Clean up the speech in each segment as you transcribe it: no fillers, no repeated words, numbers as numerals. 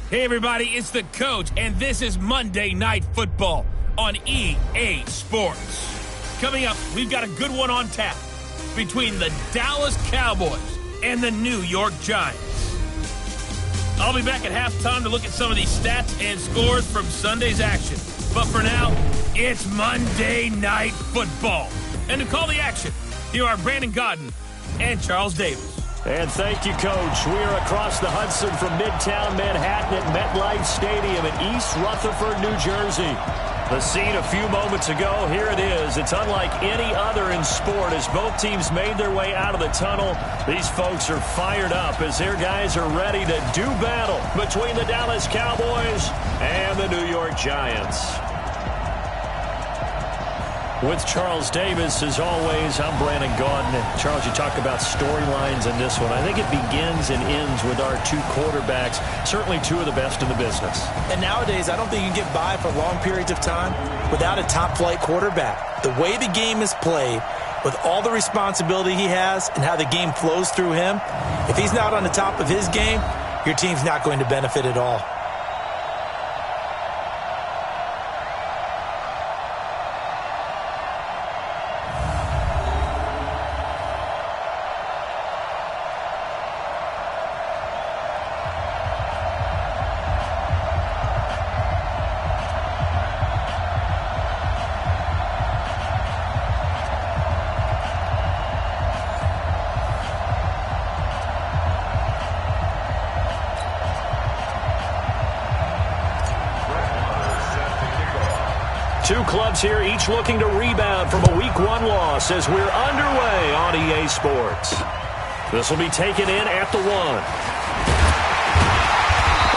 Hey everybody, it's the coach, and this is Monday Night Football on EA Sports. Coming up, we've got a good one on tap between the Dallas Cowboys and the New York Giants. I'll be back at halftime to look at some of these stats and scores from Sunday's action. But for now, it's Monday Night Football. And to call the action, here are Brandon Godden and Charles Davis. And thank you, Coach. We are across the Hudson from Midtown Manhattan at MetLife Stadium in East Rutherford, New Jersey. The scene a few moments ago, here it is. It's unlike any other in sport as both teams made their way out of the tunnel. These folks are fired up as their guys are ready to do battle between the Dallas Cowboys and the New York Giants. With Charles Davis, as always, I'm Brandon Gaudin. Charles, you talk about storylines in this one. I think it begins and ends with our two quarterbacks, certainly two of the best in the business. And nowadays, I don't think you can get by for long periods of time without a top-flight quarterback. The way the game is played, with all the responsibility he has and how the game flows through him, if he's not on the top of his game, your team's not going to benefit at all. Two clubs here, each looking to rebound from a Week 1 loss as we're underway on EA Sports. This will be taken in at the 1.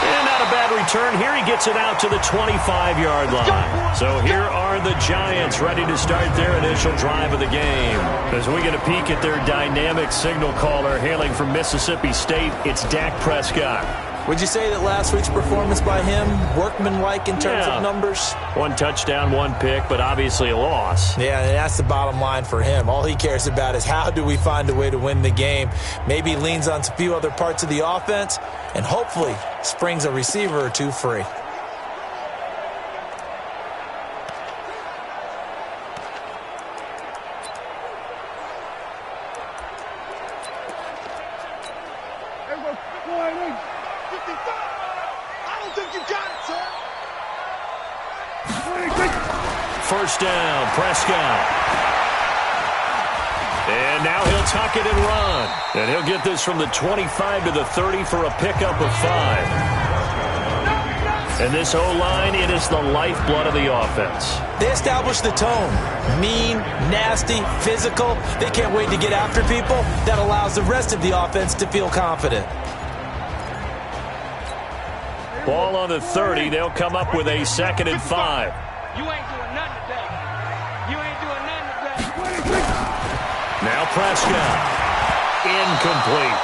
And not a bad return. Here he gets it out to the 25-yard line. So here are the Giants ready to start their initial drive of the game. As we get a peek at their dynamic signal caller hailing from Mississippi State, it's Dak Prescott. Would you say that last week's performance by him, workmanlike in terms of numbers? 1 touchdown, 1 pick, but obviously a loss. Yeah, and that's the bottom line for him. All he cares about is how do we find a way to win the game. Maybe leans on a few other parts of the offense, and hopefully springs a receiver or two free. First down, Prescott. And now he'll tuck it and run. And he'll get this from the 25 to the 30 for a pickup of 5. And this O-line, it is the lifeblood of the offense. They establish the tone. Mean, nasty, physical. They can't wait to get after people. That allows the rest of the offense to feel confident. Ball on the 30. They'll come up with a 2nd and 5. You ain't doing nothing today. You ain't doing nothing today. Now Prescott. Incomplete.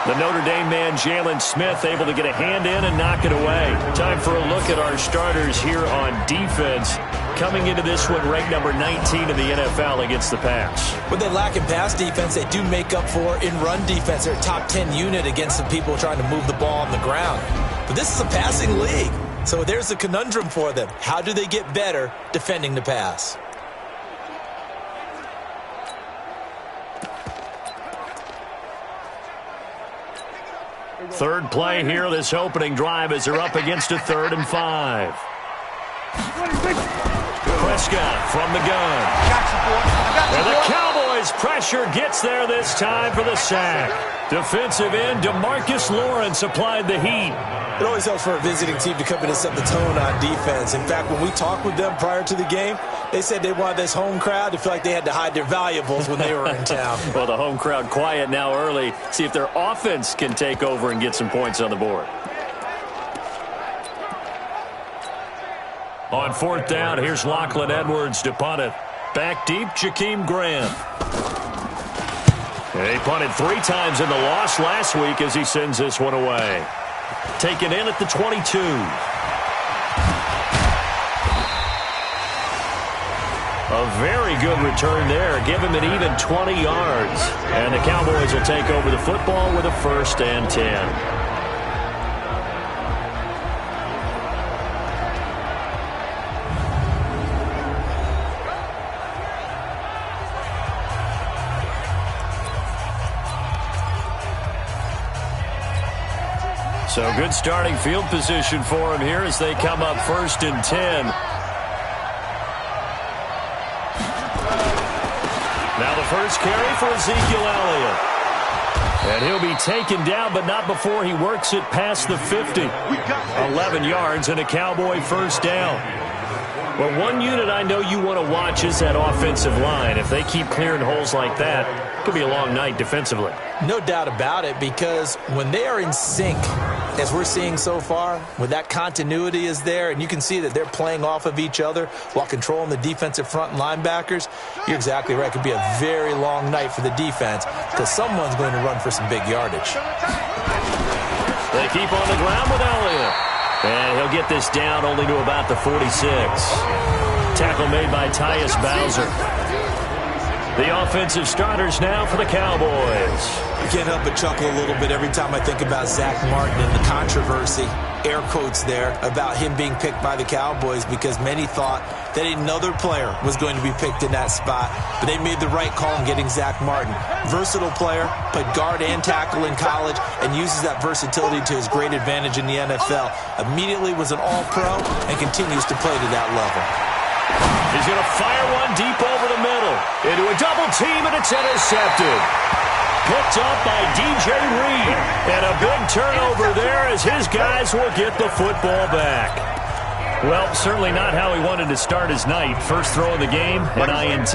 The Notre Dame man, Jalen Smith, able to get a hand in and knock it away. Time for a look at our starters here on defense. Coming into this one, ranked number 19 in the NFL against the pass. When they lack in pass defense, they do make up for in run defense. They're a top 10 unit against some people trying to move the ball on the ground. But this is a passing league. So there's a conundrum for them. How do they get better defending the pass? Third play here, this opening drive as they're up against a 3rd and 5. Prescott from the gun. And the Cowboys pressure gets there this time for the sack. Defensive end DeMarcus Lawrence applied the heat. It always helps for a visiting team to come in and set the tone on defense. In fact, when we talked with them prior to the game, they said they wanted this home crowd to feel like they had to hide their valuables when they were in town. Well, the home crowd quiet now early. See if their offense can take over and get some points on the board. On 4th down, here's Lachlan Edwards to punt it. Back deep, Jakeem Grant. He punted 3 times in the loss last week as he sends this one away. Taken in at the 22. A very good return there. Give him an even 20 yards. And the Cowboys will take over the football with a 1st and 10. So good starting field position for him here as they come up 1st and 10. Now the first carry for Ezekiel Elliott. And he'll be taken down, but not before he works it past the 50. 11 yards and a Cowboy first down. Well, one unit I know you want to watch is that offensive line. If they keep clearing holes like that, it could be a long night defensively. No doubt about it, because when they are in sync, as we're seeing so far, when that continuity is there, and you can see that they're playing off of each other while controlling the defensive front and linebackers, you're exactly right. It could be a very long night for the defense because someone's going to run for some big yardage. They keep on the ground with Elliott. And he'll get this down only to about the 46. Tackle made by Tyus Bowser. The offensive starters now for the Cowboys. I can't help but chuckle a little bit every time I think about Zach Martin and the controversy, air quotes there, about him being picked by the Cowboys because many thought that another player was going to be picked in that spot. But they made the right call in getting Zach Martin. Versatile player, played guard and tackle in college, and uses that versatility to his great advantage in the NFL. Immediately was an all-pro and continues to play to that level. He's going to fire one deep over the middle. Into a double team, and it's intercepted. Picked up by DJ Reed. And a big turnover there as his guys will get the football back. Well, certainly not how he wanted to start his night. First throw of the game, an INT.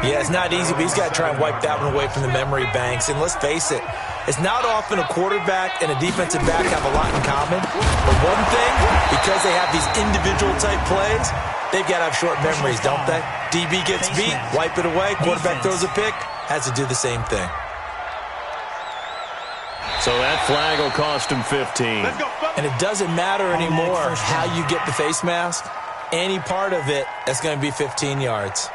Yeah, it's not easy, but he's got to try and wipe that one away from the memory banks. And let's face it, it's not often a quarterback and a defensive back have a lot in common. But one thing, because they have these individual type plays, they've got to have short memories, don't they? DB gets beat, wipe it away, quarterback throws a pick, has to do the same thing. So that flag will cost him 15. And it doesn't matter anymore how you get the face mask. Any part of it, that's going to be 15 yards.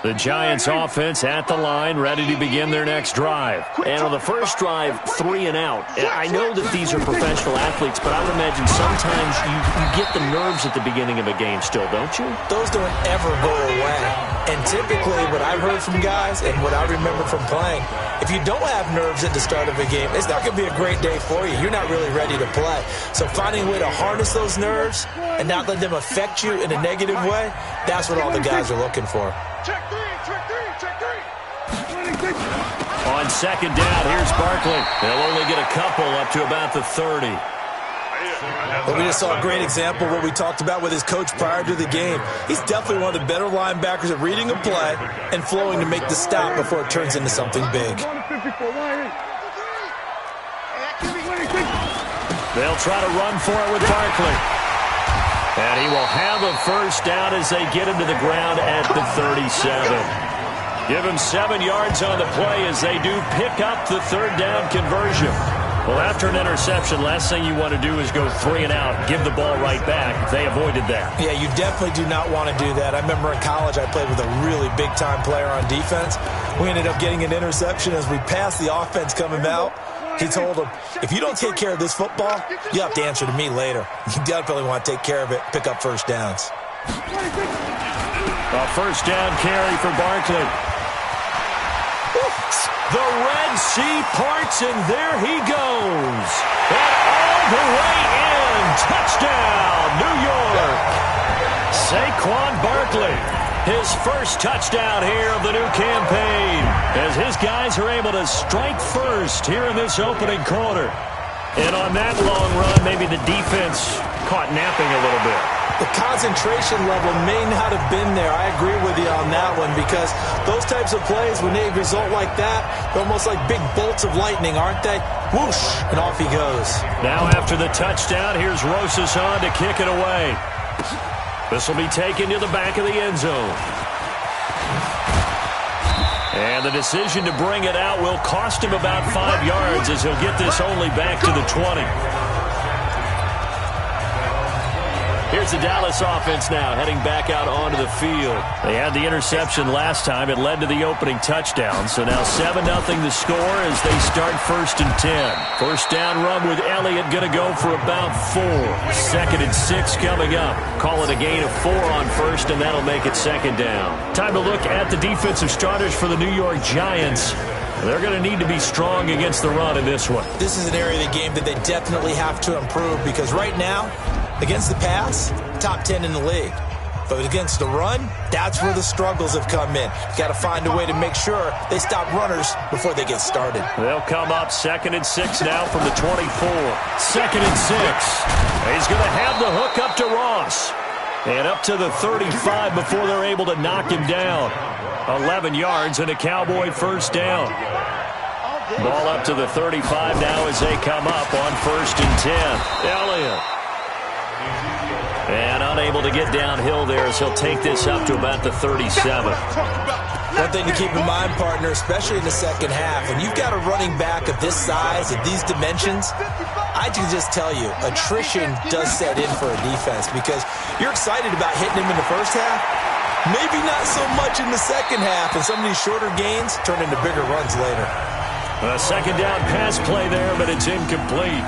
The Giants offense at the line, ready to begin their next drive. And on the first drive, 3 and out. And I know that these are professional athletes, but I would imagine sometimes you get the nerves at the beginning of a game still, don't you? Those don't ever go away. And typically what I've heard from guys and what I remember from playing, if you don't have nerves at the start of a game, it's not going to be a great day for you. You're not really ready to play. So finding a way to harness those nerves and not let them affect you in a negative way, that's what all the guys are looking for. Check three. On second down, here's Barkley. They'll only get a couple up to about the 30. But we just saw a great example of what we talked about with his coach prior to the game. He's definitely one of the better linebackers at reading a play and flowing to make the stop before it turns into something big. They'll try to run for it with Barkley. And he will have a first down as they get him to the ground at the 37. Give him 7 yards on the play as they do pick up the third down conversion. Well, after an interception, last thing you want to do is go 3 and out, give the ball right back. They avoided that. Yeah, you definitely do not want to do that. I remember in college I played with a really big-time player on defense. We ended up getting an interception as we passed the offense coming out. He told him, if you don't take care of this football, you have to answer to me later. You definitely want to take care of it, pick up first downs. A first down carry for Barkley. The Red Sea parts, and there he goes. And all the way in. Touchdown, New York. Saquon Barkley, his first touchdown here of the new campaign, as his guys are able to strike first here in this opening quarter. And on that long run, maybe the defense caught napping a little bit. The concentration level may not have been there. I agree with you on that one, because those types of plays, when they result like that, they're almost like big bolts of lightning, aren't they? Whoosh, and off he goes. Now after the touchdown, here's Rosas on to kick it away. This will be taken to the back of the end zone. And the decision to bring it out will cost him about 5 yards, as he'll get this only back to the 20. Here's the Dallas offense now, heading back out onto the field. They had the interception last time. It led to the opening touchdown. So now 7-0 the score as they start 1st and 10. First down run with Elliott, going to go for about 4. 2nd and 6 coming up. Call it a gain of 4 on first, and that'll make it 2nd down. Time to look at the defensive starters for the New York Giants. They're going to need to be strong against the run in this one. This is an area of the game that they definitely have to improve because right now, against the pass, top 10 in the league. But against the run, that's where the struggles have come in. You've got to find a way to make sure they stop runners before they get started. They'll come up 2nd and 6 now from the 24. 2nd and 6. He's going to have the hook up to Ross. And up to the 35 before they're able to knock him down. 11 yards and a Cowboy first down. Ball up to the 35 now as they come up on 1st and 10. Elliott. And unable to get downhill there as he'll take this up to about the 37. One thing to keep in mind, partner, especially in the second half, when you've got a running back of this size, of these dimensions, I can just tell you, attrition does set in for a defense because you're excited about hitting him in the first half. Maybe not so much in the second half, and some of these shorter gains turn into bigger runs later. A second down pass play there, but it's incomplete.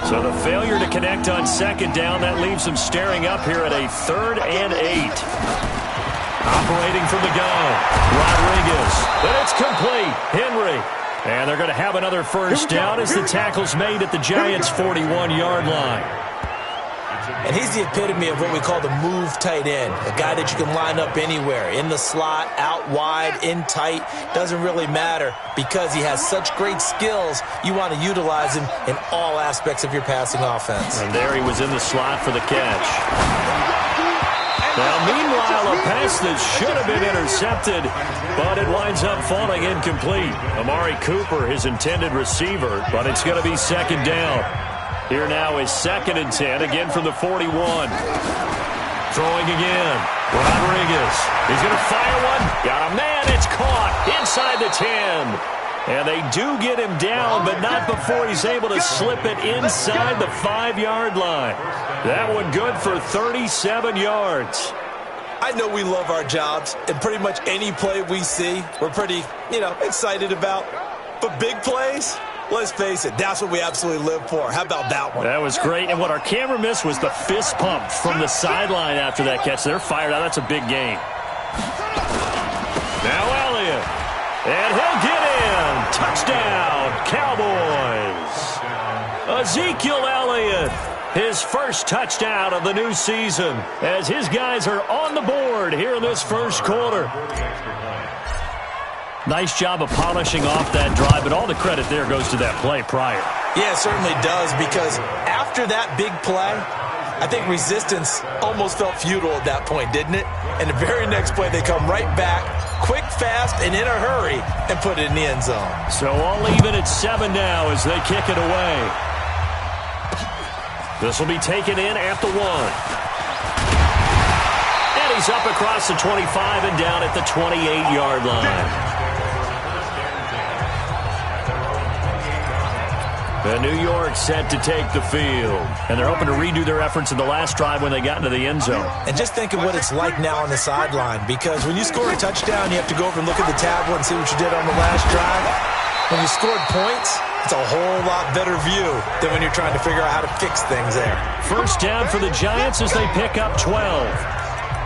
So the failure to connect on 2nd down, that leaves them staring up here at a 3rd and 8. Operating from the gun, Rodriguez. But it's complete. Henry. And they're going to have another first down as the tackle's made at the Giants' 41-yard line. And he's the epitome of what we call the move tight end, a guy that you can line up anywhere, in the slot, out wide, in tight, doesn't really matter because he has such great skills. You want to utilize him in all aspects of your passing offense. And there he was in the slot for the catch. Now, meanwhile, a pass that should have been intercepted, but it winds up falling incomplete. Amari Cooper, his intended receiver, but it's going to be 2nd down. Here now is 2nd and 10, again from the 41. Throwing again. Rodriguez. He's going to fire one. Got a man. It's caught inside the 10. And they do get him down, but not before he's able to slip it inside the 5-yard line. That one good for 37 yards. I know we love our jobs, and pretty much any play we see, we're pretty, excited about. But big plays, let's face it, that's what we absolutely live for. How about that one? That was great. And what our camera missed was the fist pump from the sideline after that catch. They're fired out. That's a big game. Now Elliott. And he'll get in. Touchdown, Cowboys. Ezekiel Elliott. His first touchdown of the new season as his guys are on the board here in this first quarter. Nice job of polishing off that drive, but all the credit there goes to that play prior. Yeah, it certainly does, because after that big play, I think resistance almost felt futile at that point, didn't it? And the very next play, they come right back, quick, fast, and in a hurry, and put it in the end zone. So all even at 7 now as they kick it away. This will be taken in at the 1. And he's up across the 25 and down at the 28-yard line. And New York set to take the field. And they're hoping to redo their efforts in the last drive when they got into the end zone. And just think of what it's like now on the sideline, because when you score a touchdown, you have to go over and look at the tablet and see what you did on the last drive. When you scored points, it's a whole lot better view than when you're trying to figure out how to fix things there. First down for the Giants as they pick up 12.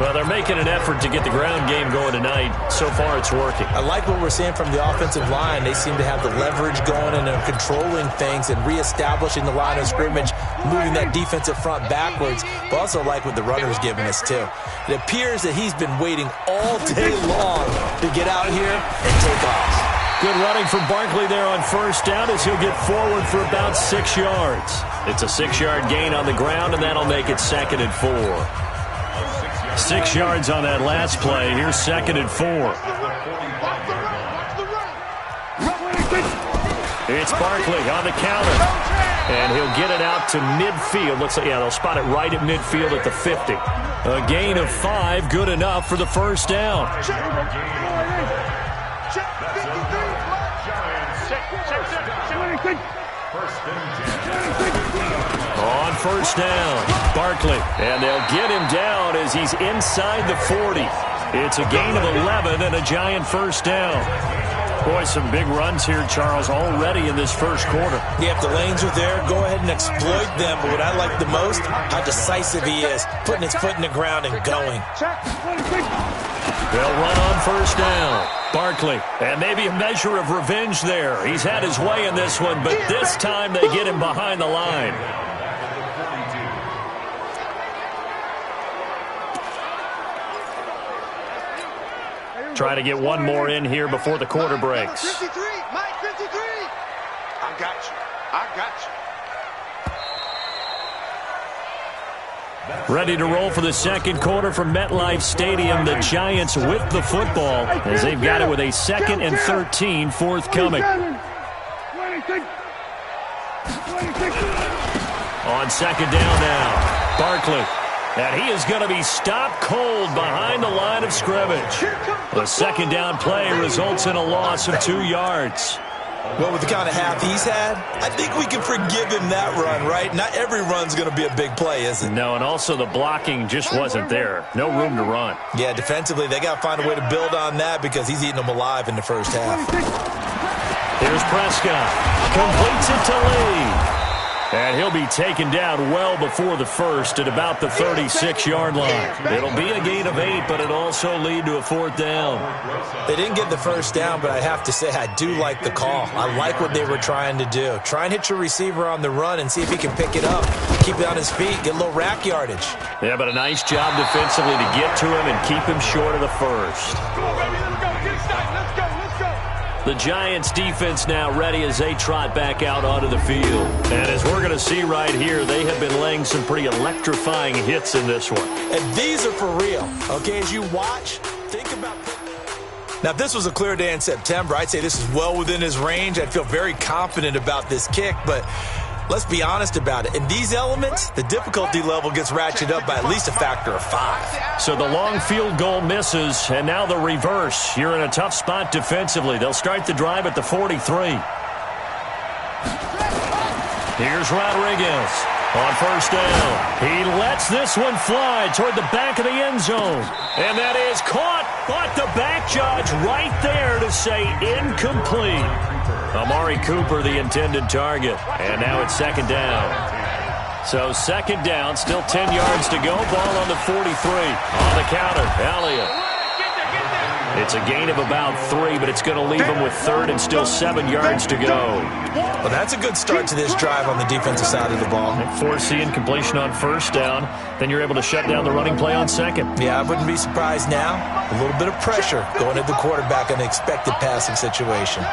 Well, they're making an effort to get the ground game going tonight. So far, it's working. I like what we're seeing from the offensive line. They seem to have the leverage going and are controlling things and reestablishing the line of scrimmage, moving that defensive front backwards. But also like what the runner's giving us, too. It appears that he's been waiting all day long to get out here and take off. Good running from Barkley there on first down as he'll get forward for about 6 yards. It's a 6-yard gain on the ground, and that'll make it 2nd and 4. 6 yards on that last play. Here's 2nd and 4. It's Barkley on the counter. And he'll get it out to midfield. Looks like, they'll spot it right at midfield at the 50. A gain of 5, good enough for the first down. On first down, Barkley, and they'll get him down as he's inside the 40. It's a gain of 11 and a Giant first down. Boy, some big runs here, Charles, already in this first quarter. Yeah, if the lanes are there, go ahead and exploit them. But what I like the most, how decisive he is, putting his foot in the ground and going. They'll run on first down. Barkley, and maybe a measure of revenge there. He's had his way in this one, but this time they get him behind the line. Try to get one more in here before the quarter breaks. 53, Mike 53. I got you. I got you. Ready to roll for the second quarter from MetLife Stadium. The Giants with the football as they've got it with a 2nd and 13 forthcoming. On second down now, Barkley. And he is going to be stopped cold behind the line of scrimmage. The second down play results in a loss of 2 yards. Well, with the kind of half he's had, I think we can forgive him that run, right? Not every run's going to be a big play, is it? No, and also the blocking just wasn't there. No room to run. Yeah, defensively, they got to find a way to build on that because he's eating them alive in the first half. Here's Prescott. Completes it to Lee. And he'll be taken down well before the first at about the 36-yard line. It'll be a gain of 8, but it'll also lead to a 4th down. They didn't get the first down, but I have to say I do like the call. I like what they were trying to do. Try and hit your receiver on the run and see if he can pick it up, keep it on his feet, get a little rack yardage. Yeah, but a nice job defensively to get to him and keep him short of the first. Come on, baby, let's go. Get excited. Let's go. Let's go. The Giants defense now ready as they trot back out onto the field. And as we're going to see right here, they have been laying some pretty electrifying hits in this one. And these are for real. Okay, as you watch, think about... Now, if this was a clear day in September, I'd say this is well within his range. I'd feel very confident about this kick, but let's be honest about it. In these elements, the difficulty level gets ratcheted up by at least a factor of 5. So the long field goal misses, and now the reverse. You're in a tough spot defensively. They'll start the drive at the 43. Here's Rodriguez on first down. He lets this one fly toward the back of the end zone. And that is caught, but the back judge right there to say incomplete. Amari Cooper, the intended target. And now it's second down. So second down, still 10 yards to go. Ball on the 43. On the counter, Elliott. It's a gain of about 3, but it's going to leave him with 3rd and still 7 yards to go. Well, that's a good start to this drive on the defensive side of the ball. Force the incompletion on first down. Then you're able to shut down the running play on second. Yeah, I wouldn't be surprised now. A little bit of pressure going at the quarterback in an expected passing situation.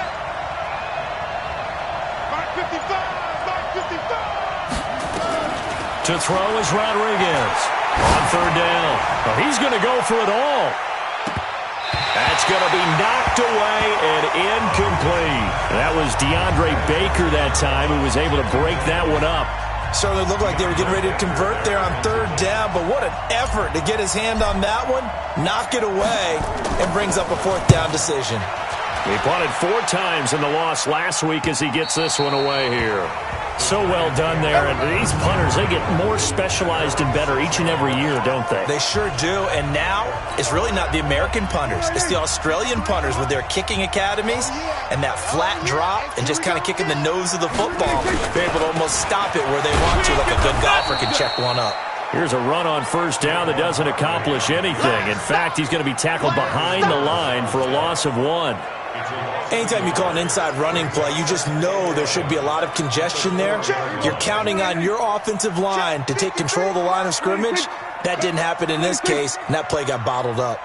To throw is Rodriguez. On third down. Well, he's going to go for it all. That's going to be knocked away and incomplete. That was DeAndre Baker that time who was able to break that one up. Certainly looked like they were getting ready to convert there on third down, but what an effort to get his hand on that one, knock it away, and brings up a 4th down decision. He punted 4 times in the loss last week as he gets this one away here. So well done there. And these punters, they get more specialized and better each and every year, don't they? They sure do. And now it's really not the American punters. It's the Australian punters with their kicking academies and that flat drop and just kind of kicking the nose of the football. They're able to almost stop it where they want to, like a good golfer can check one up. Here's a run on first down that doesn't accomplish anything. In fact, he's going to be tackled behind the line for a loss of 1. Anytime you call an inside running play, you just know there should be a lot of congestion there. You're counting on your offensive line to take control of the line of scrimmage. That didn't happen in this case, and that play got bottled up.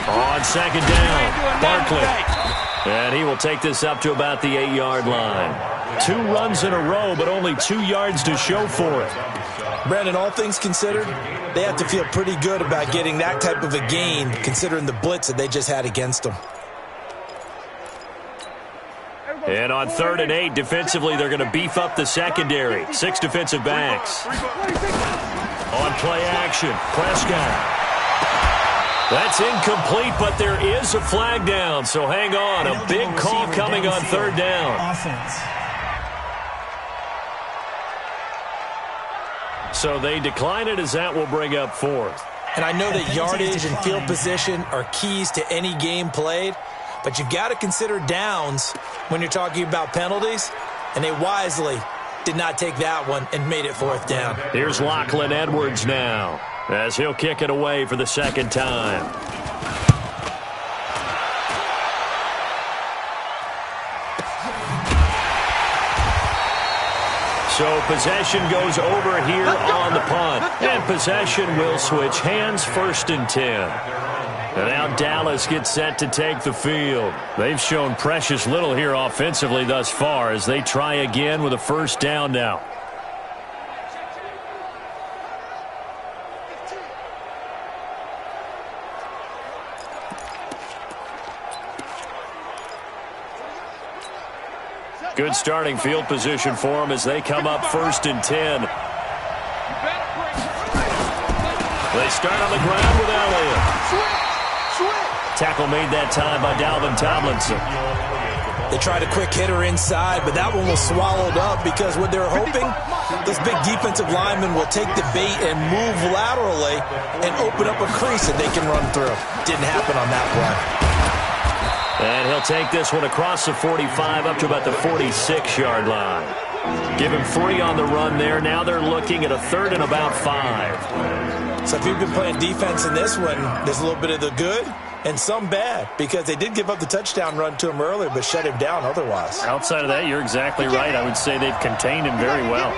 On second down, Barkley. And he will take this up to about the 8-yard line. 2 runs in a row, but only 2 yards to show for it. Brandon, all things considered, they have to feel pretty good about getting that type of a gain, considering the blitz that they just had against them. And on 3rd and 8, defensively, they're going to beef up the secondary. 6 defensive backs. On play action, Prescott. That's incomplete, but there is a flag down, so hang on. A big call coming on 3rd down. Offense. So they decline it as that will bring up 4th. And I know that yardage and field position are keys to any game played, but you've got to consider downs when you're talking about penalties, and they wisely did not take that one and made it 4th down. Here's Lachlan Edwards now, as he'll kick it away for the 2nd time. So possession goes over here on the punt. And possession will switch hands, 1st and 10. And now Dallas gets set to take the field. They've shown precious little here offensively thus far as they try again with a 1st down now. Good starting field position for them as they come up 1st and 10. They start on the ground with Elliott. Tackle made that time by Dalvin Tomlinson. They tried a quick hitter inside, but that one was swallowed up because what they're hoping, those big defensive linemen will take the bait and move laterally and open up a crease that they can run through. Didn't happen on that play. And he'll take this one across the 45 up to about the 46-yard line. Give him 3 on the run there. Now they're looking at a 3rd and about 5. So if you've been playing defense in this one, there's a little bit of the good and some bad because they did give up the touchdown run to him earlier but shut him down otherwise. Outside of that, you're exactly right. I would say they've contained him very well.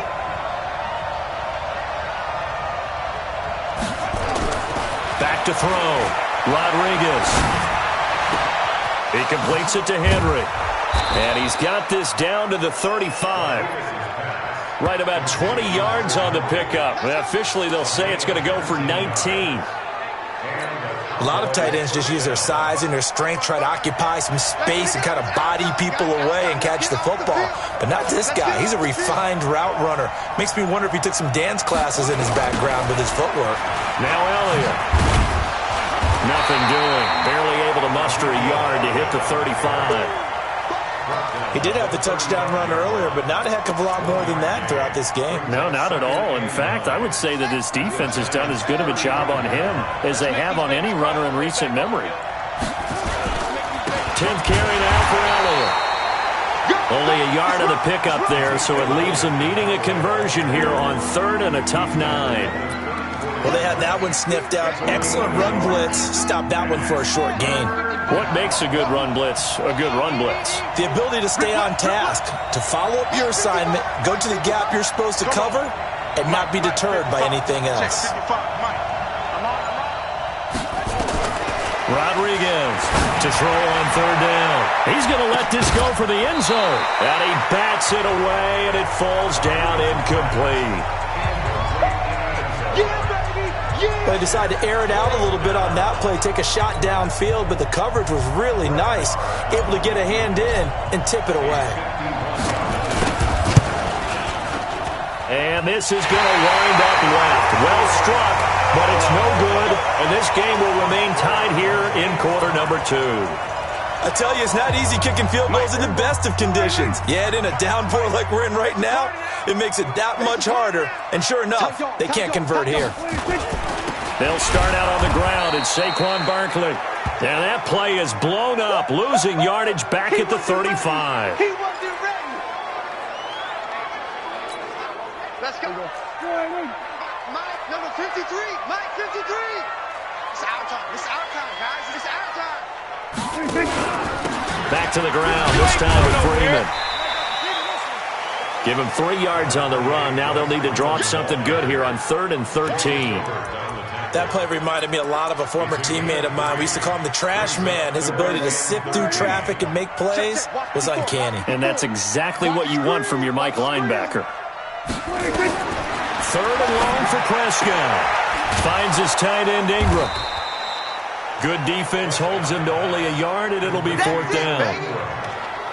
Back to throw. Rodriguez. He completes it to Henry. And he's got this down to the 35. Right about 20 yards on the pickup. Officially, they'll say it's going to go for 19. A lot of tight ends just use their size and their strength, try to occupy some space and kind of body people away and catch the football. But not this guy. He's a refined route runner. Makes me wonder if he took some dance classes in his background with his footwork. Now Elliott. Nothing doing. Barely able to muster a yard to hit the 35. He did have the touchdown run earlier, but not a heck of a lot more than that throughout this game. No, not at all. In fact, I would say that his defense has done as good of a job on him as they have on any runner in recent memory. 10th carry now for Elliott. Only a yard of the pickup there, so it leaves them needing a conversion here on 3rd and a tough 9. Well, they had that one sniffed out. Excellent run blitz. Stopped that one for a short gain. What makes a good run blitz a good run blitz? The ability to stay on task, to follow up your assignment, go to the gap you're supposed to cover, and not be deterred by anything else. Rodriguez to throw on 3rd down. He's going to let this go for the end zone. And he bats it away, and it falls down incomplete. They decided to air it out a little bit on that play, take a shot downfield, but the coverage was really nice, able to get a hand in and tip it away. And this is going to wind up left. Well struck, but it's no good, and this game will remain tied here in quarter number 2. I tell you, it's not easy kicking field goals in the best of conditions. Yet in a downpour like we're in right now, it makes it that much harder, and sure enough, they can't convert here. They'll start out on the ground. It's Saquon Barkley. And that play is blown up, losing yardage back at the 35. He wasn't ready. Let's go. Mike, number 53. Mike, 53. It's our time. It's our time, guys. It's our time. Back to the ground, this time with Freeman. Give him 3 yards on the run. Now they'll need to draw up something good here on 3rd and 13. That play reminded me a lot of a former teammate of mine. We used to call him the trash man. His ability to sift through traffic and make plays was uncanny. And that's exactly what you want from your Mike linebacker. 3rd and long for Prescott. Finds his tight end Ingram. Good defense holds him to only a yard, and it'll be 4th down.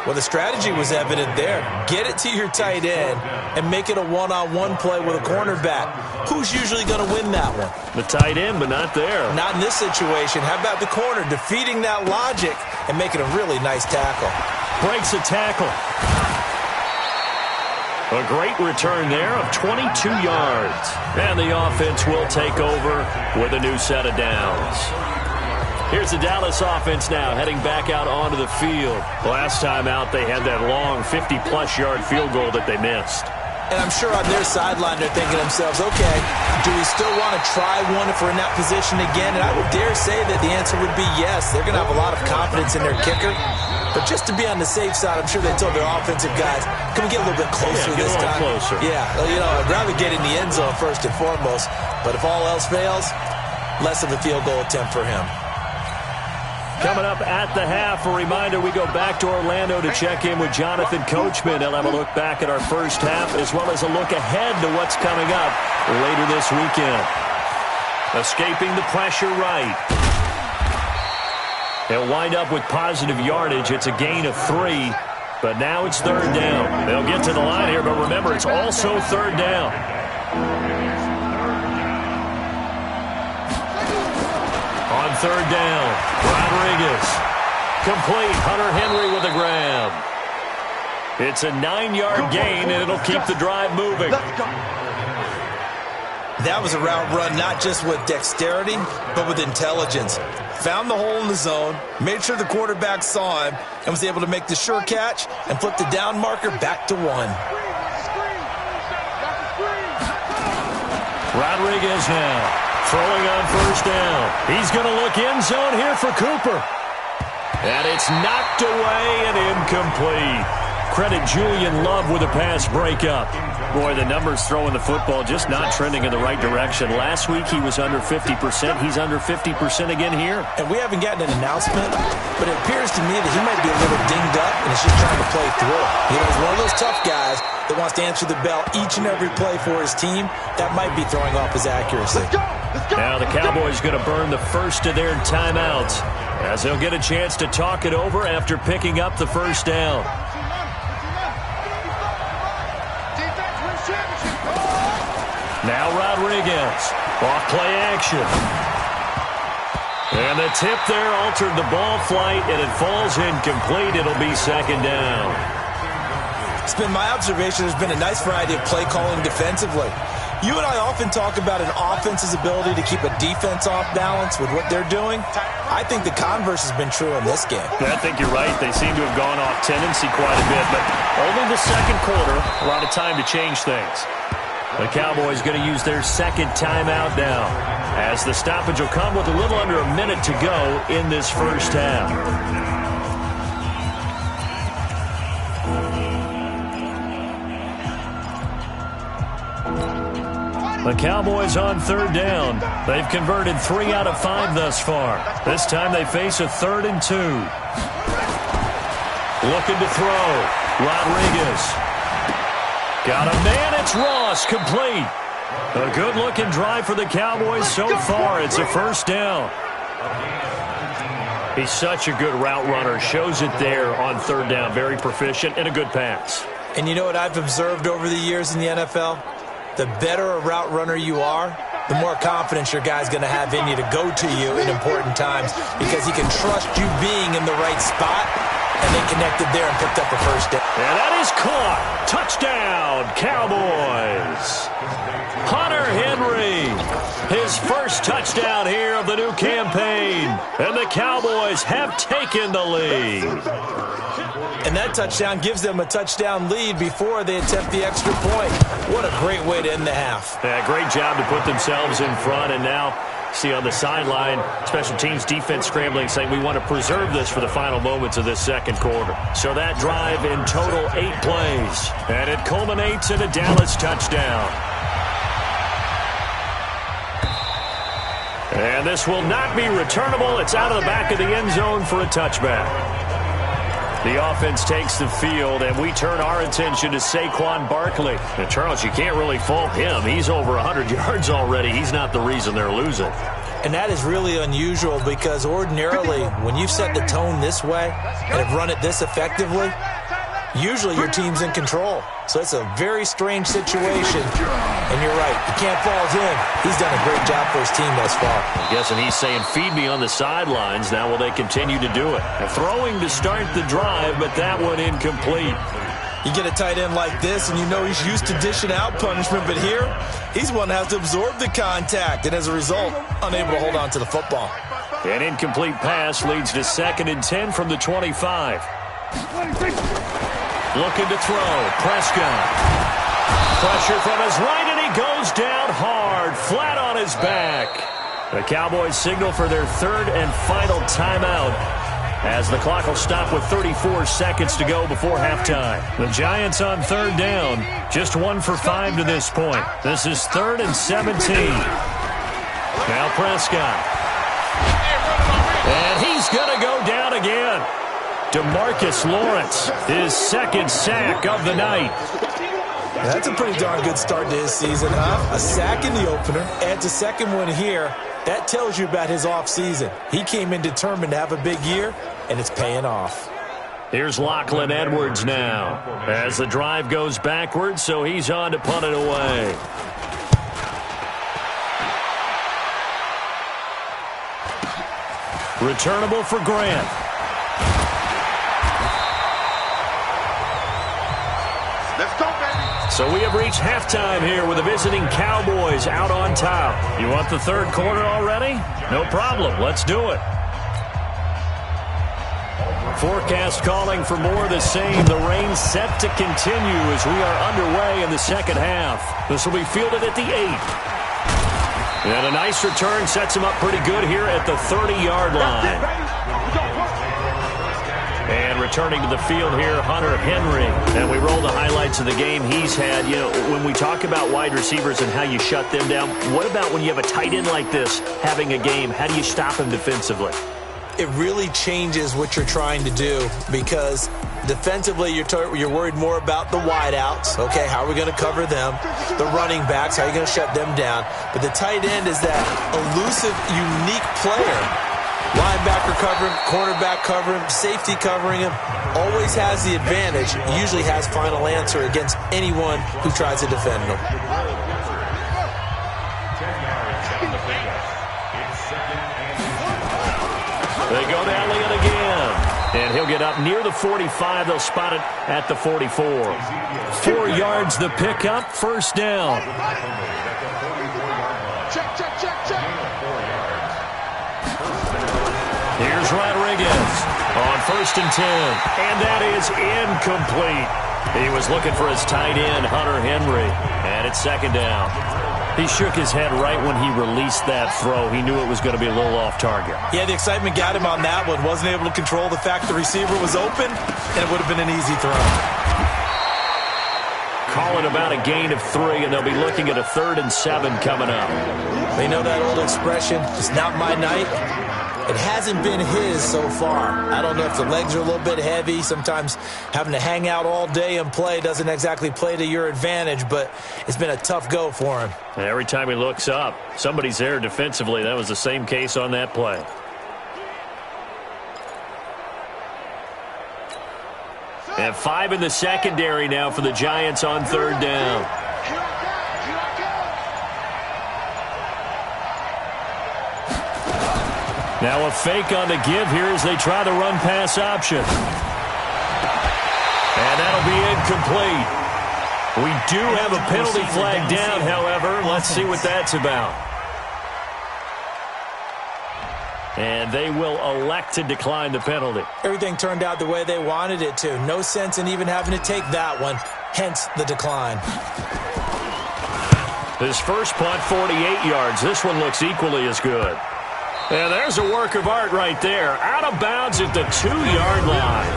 Well, the strategy was evident there. Get it to your tight end and make it a one-on-one play with a cornerback. Who's usually going to win that one? The tight end, but not there. Not in this situation. How about the corner defeating that logic and making a really nice tackle? Breaks a tackle. A great return there of 22 yards. And the offense will take over with a new set of downs. Here's the Dallas offense now heading back out onto the field. Last time out, they had that long 50-plus yard field goal that they missed. And I'm sure on their sideline they're thinking to themselves, okay, do we still want to try one if we're in that position again? And I would dare say that the answer would be yes. They're going to have a lot of confidence in their kicker. But just to be on the safe side, I'm sure they told their offensive guys, can we get a little bit closer this time? Closer. Yeah, I'd rather get in the end zone first and foremost. But if all else fails, less of a field goal attempt for him. Coming up at the half, a reminder, we go back to Orlando to check in with Jonathan Coachman. He'll have a look back at our first half as well as a look ahead to what's coming up later this weekend. Escaping the pressure right. He'll wind up with positive yardage. It's a gain of 3, but now it's third down. They'll get to the line here, but remember, it's also third down. On third down, Rodriguez. Complete. Hunter Henry with a grab. It's a 9-yard gain, and it'll keep the drive moving. That was a route run not just with dexterity, but with intelligence. Found the hole in the zone, made sure the quarterback saw him, and was able to make the sure catch and flip the down marker back to 1. Rodriguez now. Throwing on first down. He's going to look end zone here for Cooper. And it's knocked away and incomplete. Credit Julian Love with a pass breakup. Boy, the numbers throwing the football just not trending in the right direction. Last week he was under 50%. He's under 50% again here. And we haven't gotten an announcement, but it appears to me that he might be a little dinged up and is just trying to play through. He's one of those tough guys that wants to answer the bell each and every play for his team. That might be throwing off his accuracy. Now the Cowboys going to burn the first of their timeouts as they'll get a chance to talk it over after picking up the first down. Now Rodriguez. Off play action. And the tip there altered the ball flight, and it falls incomplete. It'll be second down. It's been my observation there's been a nice variety of play calling defensively. You and I often talk about an offense's ability to keep a defense off balance with what they're doing. I think the converse has been true in this game. I think you're right. They seem to have gone off tendency quite a bit, but only the second quarter, a lot of time to change things. The Cowboys going to use their second timeout now, as the stoppage will come with a little under a minute to go in this first half. The Cowboys on third down. They've converted 3 out of 5 thus far. This time they face a 3rd and 2. Looking to throw. Rodriguez. Got a man. It's Ross. Complete. A good-looking drive for the Cowboys so far. It's a first down. He's such a good route runner. Shows it there on third down. Very proficient and a good pass. And you know what I've observed over the years in the NFL? The better a route runner you are, the more confidence your guy's going to have in you to go to you in important times because he can trust you being in the right spot, and they connected there and picked up a first down. And that is caught. Touchdown, Cowboys. Hunter Henry, his first touchdown here of the new campaign, and the Cowboys have taken the lead. And that touchdown gives them a touchdown lead before they attempt the extra point. What a great way to end the half. Yeah, great job to put themselves in front. And now, see on the sideline, special teams defense scrambling, saying we want to preserve this for the final moments of this second quarter. So that drive in total 8 plays. And it culminates in a Dallas touchdown. And this will not be returnable. It's out of the back of the end zone for a touchback. The offense takes the field, and we turn our attention to Saquon Barkley. And, Charles, you can't really fault him. He's over 100 yards already. He's not the reason they're losing. And that is really unusual because ordinarily, when you've set the tone this way and have run it this effectively, usually your team's in control. So it's a very strange situation. And you're right, you can't fault him. He's done a great job for his team thus far. I'm guessing he's saying, feed me on the sidelines. Now will they continue to do it? Throwing to start the drive, but that one incomplete. You get a tight end like this, and you know he's used to dishing out punishment, but here, he's one that has to absorb the contact, and as a result, unable to hold on to the football. An incomplete pass leads to 2nd and 10 from the 25. Looking to throw. Prescott. Pressure from his right, and he goes down hard, flat on his back. The Cowboys signal for their 3rd and final timeout, as the clock will stop with 34 seconds to go before halftime. The Giants on 3rd down, just 1 for 5 to this point. This is 3rd and 17. Now Prescott. And he's going to go down again. DeMarcus Lawrence, his 2nd sack of the night. That's a pretty darn good start to his season, huh? A sack in the opener, adds a 2nd one here. That tells you about his offseason. He came in determined to have a big year, and it's paying off. Here's Lachlan Edwards now, as the drive goes backwards, so he's on to punt it away. Returnable for Grant. Let's go, baby. So we have reached halftime here with the visiting Cowboys out on top. You want the 3rd quarter already? No problem. Let's do it. Forecast calling for more of the same. The rain set to continue as we are underway in the 2nd half. This will be fielded at the 8. And a nice return sets him up pretty good here at the 30-yard line. And returning to the field here, Hunter Henry. And we roll the highlights of the game he's had. You know, when we talk about wide receivers and how you shut them down, what about when you have a tight end like this having a game? How do you stop him defensively? It really changes what you're trying to do, because defensively you're worried more about the wideouts. Okay, how are we going to cover them? The running backs, how are you going to shut them down? But the tight end is that elusive, unique player. Linebacker cover him, cornerback cover him, safety covering him. Always has the advantage. Usually has final answer against anyone who tries to defend him. They go to Elliott again. And he'll get up near the 45. They'll spot it at the 44. 4 yards the pickup, 1st down. Check, check, check, check. Here's Rodriguez on 1st and 10. And that is incomplete. He was looking for his tight end, Hunter Henry. And it's 2nd down. He shook his head right when he released that throw. He knew it was going to be a little off target. Yeah, the excitement got him on that one. Wasn't able to control the fact the receiver was open, and it would have been an easy throw. Call it about a gain of 3, and they'll be looking at a 3rd and 7 coming up. They know that old expression, it's not my night. It hasn't been his so far. I don't know if the legs are a little bit heavy. Sometimes having to hang out all day and play doesn't exactly play to your advantage, but it's been a tough go for him. And every time he looks up, somebody's there defensively. That was the same case on that play. And 5 in the secondary now for the Giants on 3rd down. Now a fake on the give here as they try the run-pass option. And that'll be incomplete. We do have a penalty flag down, however. Let's see what that's about. And they will elect to decline the penalty. Everything turned out the way they wanted it to. No sense in even having to take that one, hence the decline. His first punt, 48 yards. This one looks equally as good. And there's a work of art right there. Out of bounds at the 2-yard line.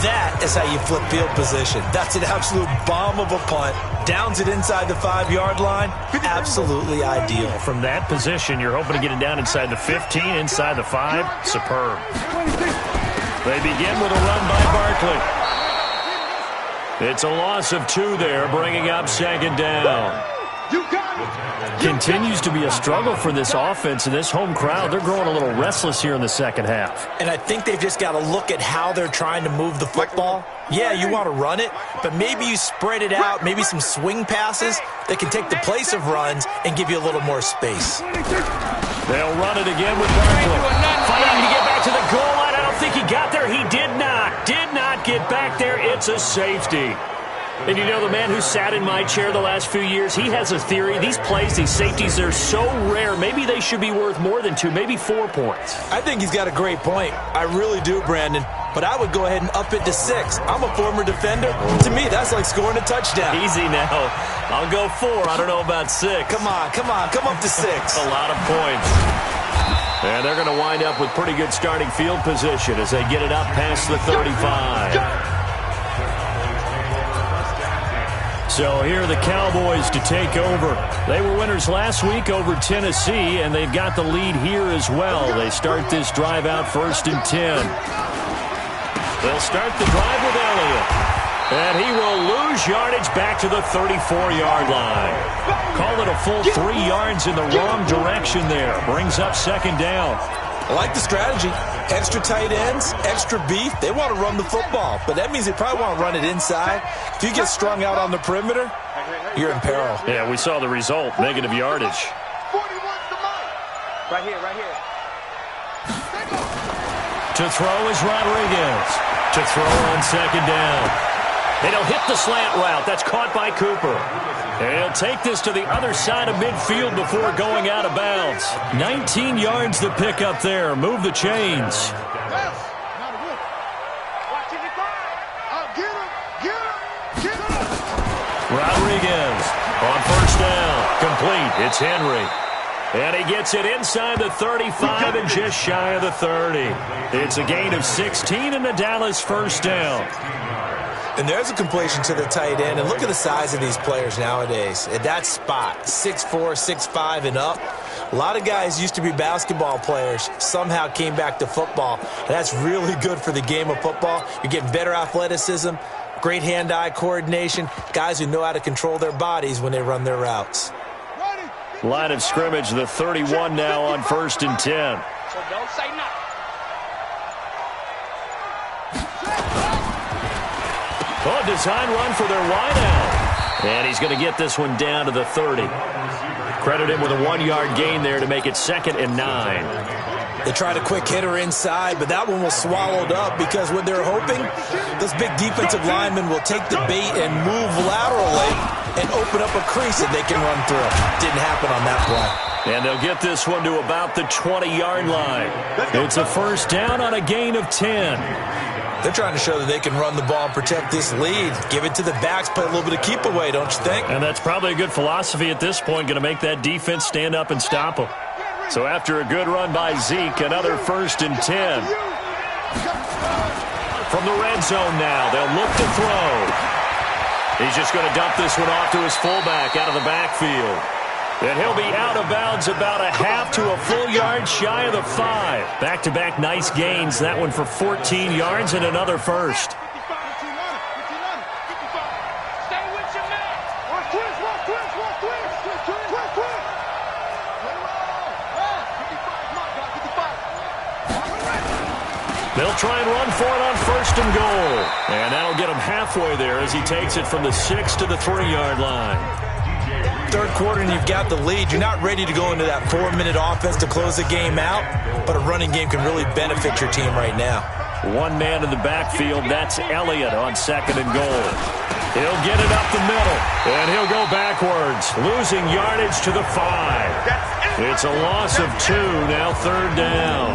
That is how you flip field position. That's an absolute bomb of a punt. Downs it inside the 5-yard line. Absolutely ideal. From that position, you're hoping to get it down inside the 15, inside the 5. Superb. They begin with a run by Barkley. It's a loss of 2 there, bringing up 2nd down. Continues to be a struggle for this offense and this home crowd. They're growing a little restless here in the 2nd half. And I think they've just got to look at how they're trying to move the football. Yeah, you want to run it, but maybe you spread it out, maybe some swing passes that can take the place of runs and give you a little more space. They'll run it again with Barkley. Fighting to get back to the goal line. I don't think he got there. He did not get back there. It's a safety. And you know, the man who sat in my chair the last few years, he has a theory. These plays, these safeties, they're so rare. Maybe they should be worth more than 2, maybe 4 points. I think he's got a great point. I really do, Brandon. But I would go ahead and up it to 6. I'm a former defender. To me, that's like scoring a touchdown. Easy now. I'll go 4. I don't know about 6. Come on. Come up to 6. A lot of points. And they're going to wind up with pretty good starting field position as they get it up past the 35. So here are the Cowboys to take over. They were winners last week over Tennessee, and they've got the lead here as well. They start this drive out 1st and 10. They'll start the drive with Elliott. And he will lose yardage back to the 34-yard line. Call it a full 3 yards in the wrong direction there. Brings up 2nd down. I like the strategy. Extra tight ends, extra beef. They want to run the football, but that means they probably want to run it inside. If you get strung out on the perimeter, you're in peril. Yeah, we saw the result, negative yardage. 41's the mark. Right here. To throw is Rodriguez. To throw on 2nd down. And he'll hit the slant route. That's caught by Cooper. And he'll take this to the other side of midfield before going out of bounds. 19 yards to pick up there. Move the chains. Rodriguez on 1st down. Complete. It's Henry. And he gets it inside the 35 and just shy of the 30. It's a gain of 16 and the Dallas 1st down. And there's a completion to the tight end. And look at the size of these players nowadays. At that spot, 6'4", 6'5", and up. A lot of guys used to be basketball players, somehow came back to football. And that's really good for the game of football. You're getting better athleticism, great hand-eye coordination, guys who know how to control their bodies when they run their routes. Line of scrimmage, the 31 now on 1st and 10. So don't say nothing. Oh, design run for their wideout. And he's going to get this one down to the 30. Credit him with a 1-yard gain there to make it 2nd and 9. They tried a quick hitter inside, but that one was swallowed up because what they're hoping, those big defensive linemen will take the bait and move laterally and open up a crease that they can run through. Didn't happen on that play. And they'll get this one to about the 20-yard line. It's a 1st down on a gain of 10. They're trying to show that they can run the ball and protect this lead. Give it to the backs, play a little bit of keep away, don't you think? And that's probably a good philosophy at this point, going to make that defense stand up and stop them. So after a good run by Zeke, another 1st and 10. From the red zone now, they'll look to throw. He's just going to dump this one off to his fullback out of the backfield. And he'll be out of bounds about a half to a full yard shy of the 5. Back-to-back nice gains. That one for 14 yards and another 1st. They'll try and run for it on 1st and goal. And that'll get him halfway there as he takes it from the 6 to the 3-yard line. Third quarter and you've got the lead. You're not ready to go into that 4-minute offense to close the game out, but a running game can really benefit your team right now. One man in the backfield, that's Elliott on 2nd and goal. He'll get it up the middle, and he'll go backwards, losing yardage to the 5. It's a loss of 2, now 3rd down.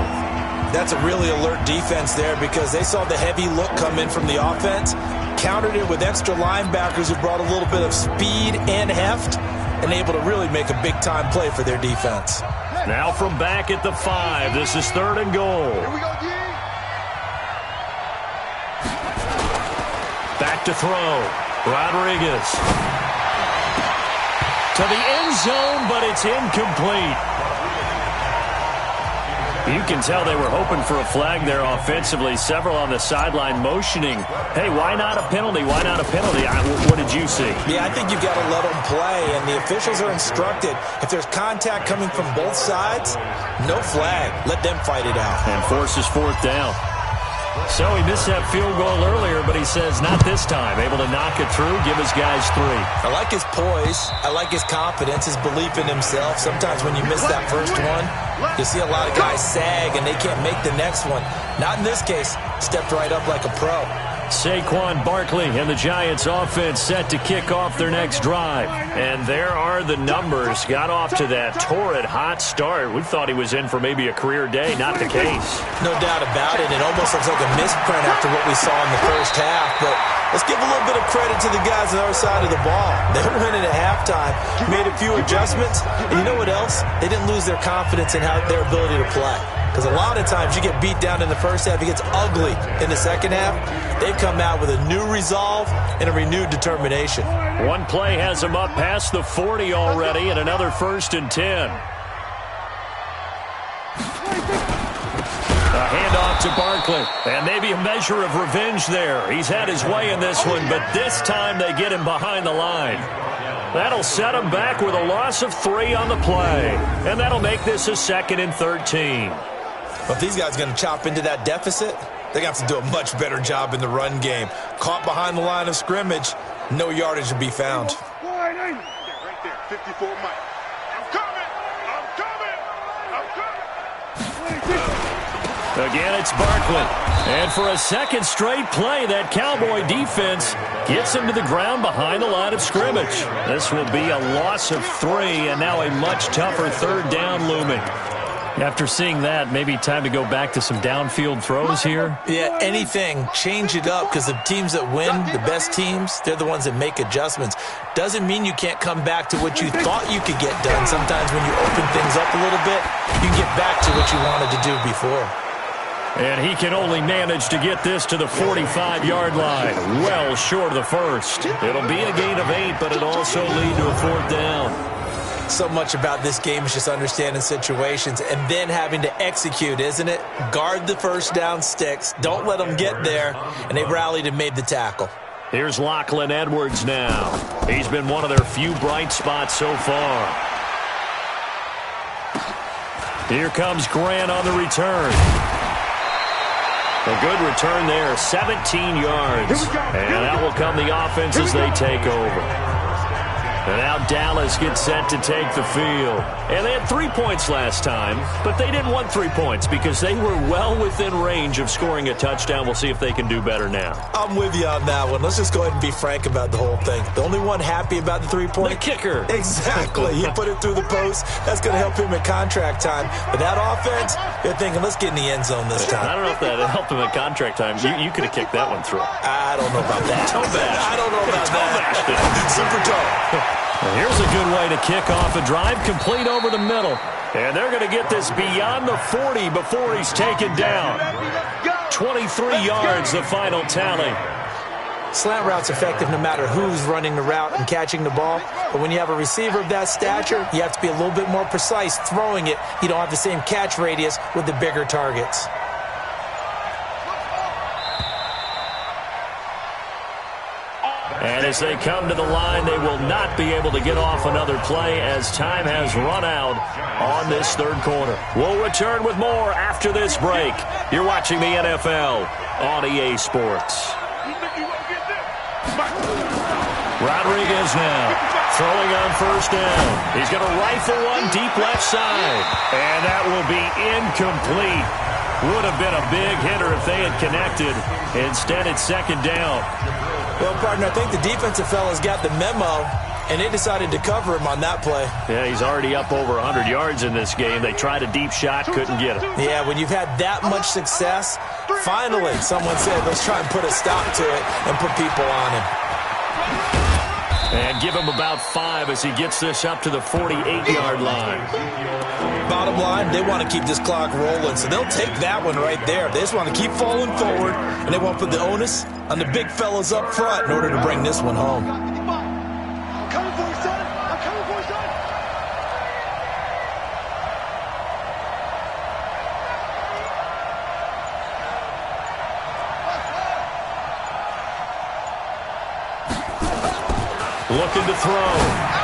That's a really alert defense there because they saw the heavy look come in from the offense, countered it with extra linebackers who brought a little bit of speed and heft, and able to really make a big-time play for their defense. Now from back at the 5, this is 3rd and goal. Here we go, D. Back to throw. Rodriguez. To the end zone, but it's incomplete. You can tell they were hoping for a flag there offensively. Several on the sideline motioning, hey, why not a penalty? Why not a penalty? What did you see? Yeah, I think you've got to let them play, and the officials are instructed. If there's contact coming from both sides, no flag. Let them fight it out. And forces 4th down. So he missed that field goal earlier, but he says not this time. Able to knock it through, give his guys 3. I like his poise. I like his confidence, his belief in himself. Sometimes when you miss that first one, you see a lot of guys sag and they can't make the next one. Not in this case. Stepped right up like a pro. Saquon Barkley and the Giants offense set to kick off their next drive. And there are the numbers. Got off to that torrid hot start. We thought he was in for maybe a career day. Not the case. No doubt about it. It almost looks like a misprint after what we saw in the first half. But let's give a little bit of credit to the guys on the other side of the ball. They were winning at halftime, made a few adjustments. And you know what else? They didn't lose their confidence in their ability to play. Because a lot of times you get beat down in the first half, it gets ugly in the second half. They've come out with a new resolve and a renewed determination. One play has them up past the 40 already, and another 1st and 10. A handoff to Barkley, and maybe a measure of revenge there. He's had his way in this one, but this time they get him behind the line. That'll set him back with a loss of 3 on the play, and that'll make this a 2nd and 13. But if these guys are going to chop into that deficit, they're going to have to do a much better job in the run game. Caught behind the line of scrimmage, no yardage to be found. Right there, 54 Mike. I'm coming! Again, it's Barkley. And for a second straight play, that Cowboy defense gets him to the ground behind the line of scrimmage. This will be a loss of 3, and now a much tougher 3rd down looming. After seeing that, maybe time to go back to some downfield throws here. Yeah, anything. Change it up, because the teams that win, the best teams, they're the ones that make adjustments. Doesn't mean you can't come back to what you thought you could get done. Sometimes when you open things up a little bit, you can get back to what you wanted to do before. And he can only manage to get this to the 45-yard line, well short of the first. It'll be a gain of 8, but it'll also lead to a 4th down. So much about this game is just understanding situations and then having to execute, isn't it? Guard the first down sticks. Don't let them get there. And they rallied and made the tackle. Here's Lachlan Edwards now. He's been one of their few bright spots so far. Here comes Grant on the return. A good return there, 17 yards. And out will come the offense as they take over. And now Dallas gets set to take the field. And they had 3 points last time, but they didn't want 3 points because they were well within range of scoring a touchdown. We'll see if they can do better now. I'm with you on that one. Let's just go ahead and be frank about the whole thing. The only one happy about the 3-point? The kicker. Exactly. He put it through the post. That's going to help him at contract time. But that offense, they're thinking, let's get in the end zone this time. I don't know if that helped him at contract time. You could have kicked that one through. I don't know about that. Toe bash. I don't know about that. Super toe. Here's a good way to kick off a drive, complete over the middle. And they're going to get this beyond the 40 before he's taken down. 23 yards, the final tally. Slant route's effective no matter who's running the route and catching the ball. But when you have a receiver of that stature, you have to be a little bit more precise throwing it. You don't have the same catch radius with the bigger targets. And as they come to the line, they will not be able to get off another play as time has run out on this 3rd quarter. We'll return with more after this break. You're watching the NFL on EA Sports. Rodriguez now throwing on 1st down. He's going to rifle one deep left side. And that will be incomplete. Would have been a big hitter if they had connected. Instead, it's 2nd down. Well, partner, I think the defensive fellas got the memo, and they decided to cover him on that play. Yeah, he's already up over 100 yards in this game. They tried a deep shot, couldn't get it. Yeah, when you've had that much success, finally someone said, let's try and put a stop to it and put people on him. And give him about 5 as he gets this up to the 48-yard line. Bottom line, they want to keep this clock rolling, so they'll take that one right there. They just want to keep falling forward, and they won't put the onus on the big fellas up front in order to bring this one home. I'm coming for you, son. I'm coming for you, son. Looking to throw.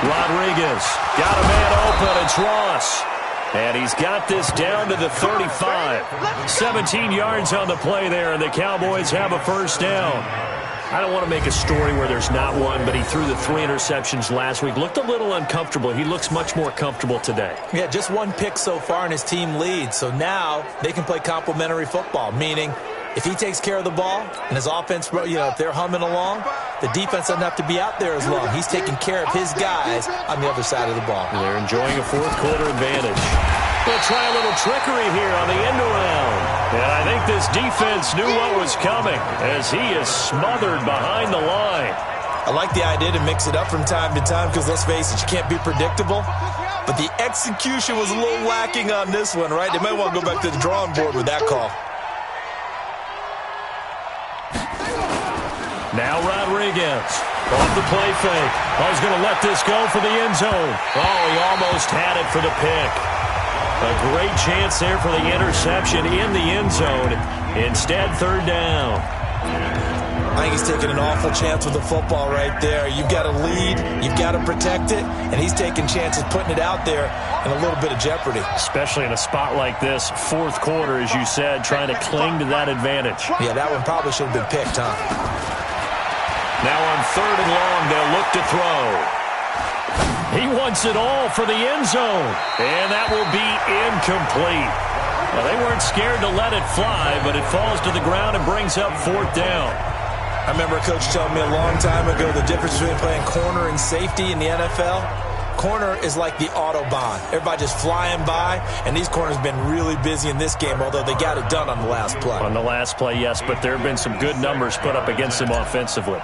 Rodriguez got a man open. It's Ross. And he's got this down to the 35. 17 yards on the play there, and the Cowboys have a 1st down. I don't want to make a story where there's not one, but he threw the 3 interceptions last week. Looked a little uncomfortable. He looks much more comfortable today. Yeah, just 1 pick so far, and his team leads. So now they can play complementary football, meaning If he takes care of the ball and his offense, if they're humming along, the defense doesn't have to be out there as long. He's taking care of his guys on the other side of the ball. They're enjoying a fourth quarter advantage. They'll try a little trickery here on the end around. And I think this defense knew what was coming as he is smothered behind the line. I like the idea to mix it up from time to time because, let's face it, you can't be predictable. But the execution was a little lacking on this one, right? They might want to go back to the drawing board with that call. Now Rodriguez off the play fake. Oh, he's going to let this go for the end zone. Oh, he almost had it for the pick. A great chance there for the interception in the end zone. Instead, third down. I think he's taking an awful chance with the football right there. You've got to lead, you've got to protect it, and he's taking chances putting it out there in a little bit of jeopardy. Especially in a spot like this, fourth quarter, as you said, trying to cling to that advantage. Yeah, that one probably should have been picked, huh? Now on third and long, they'll look to throw. He wants it all for the end zone, and that will be incomplete. Well, they weren't scared to let it fly, but it falls to the ground and brings up fourth down. I remember a coach telling me a long time ago the difference between playing corner and safety in the NFL. Corner is like the Autobahn. Everybody just flying by, and these corners have been really busy in this game, although they got it done on the last play. On the last play, yes, but there have been some good numbers put up against them offensively.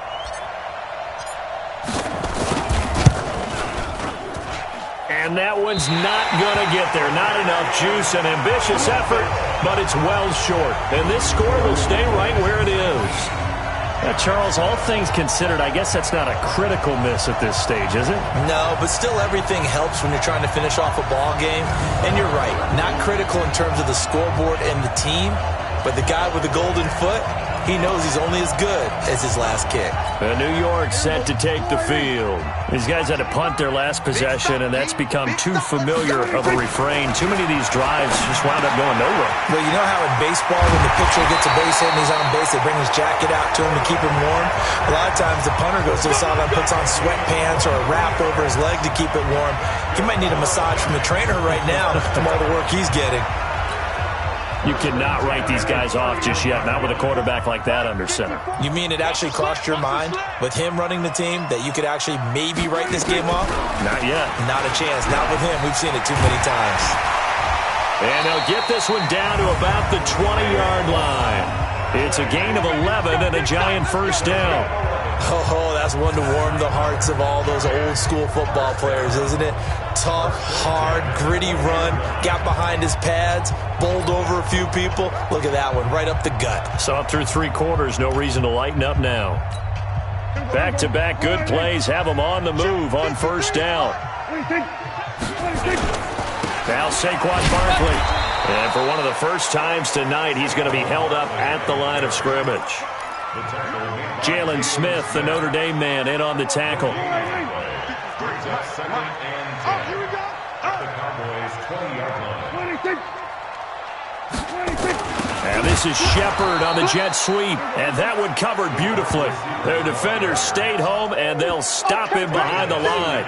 And that one's not going to get there. Not enough juice, an ambitious effort, but it's well short. And this score will stay right where it is. Charles, all things considered, I guess that's not a critical miss at this stage, is it? No, but still everything helps when you're trying to finish off a ball game. And you're right, not critical in terms of the scoreboard and the team, but the guy with the golden foot, he knows he's only as good as his last kick. New York set to take the field. These guys had to punt their last possession, and that's become too familiar of a refrain. Too many of these drives just wound up going nowhere. Well, you know how in baseball, when the pitcher gets a base hit and he's on base, they bring his jacket out to him to keep him warm? A lot of times the punter goes to the sideline, puts on sweatpants or a wrap over his leg to keep it warm. He might need a massage from the trainer right now from all the work he's getting. You cannot write these guys off just yet, not with a quarterback like that under center. You mean it actually crossed your mind with him running the team that you could actually maybe write this game off? Not yet. Not a chance. Not with him. We've seen it too many times. And they'll get this one down to about the 20-yard line. It's a gain of 11 and a giant first down. Oh, that's one to warm the hearts of all those old-school football players, isn't it? Tough, hard, gritty run, got behind his pads, bowled over a few people. Look at that one, right up the gut. Saw it through three quarters, no reason to lighten up now. Back-to-back good plays have him on the move on first down. Now Saquon Barkley. And for one of the first times tonight, he's going to be held up at the line of scrimmage. Jalen Smith, the Notre Dame man, in on the tackle. And this is Shepard on the jet sweep, and that one covered beautifully. Their defenders stayed home, and they'll stop him behind the line.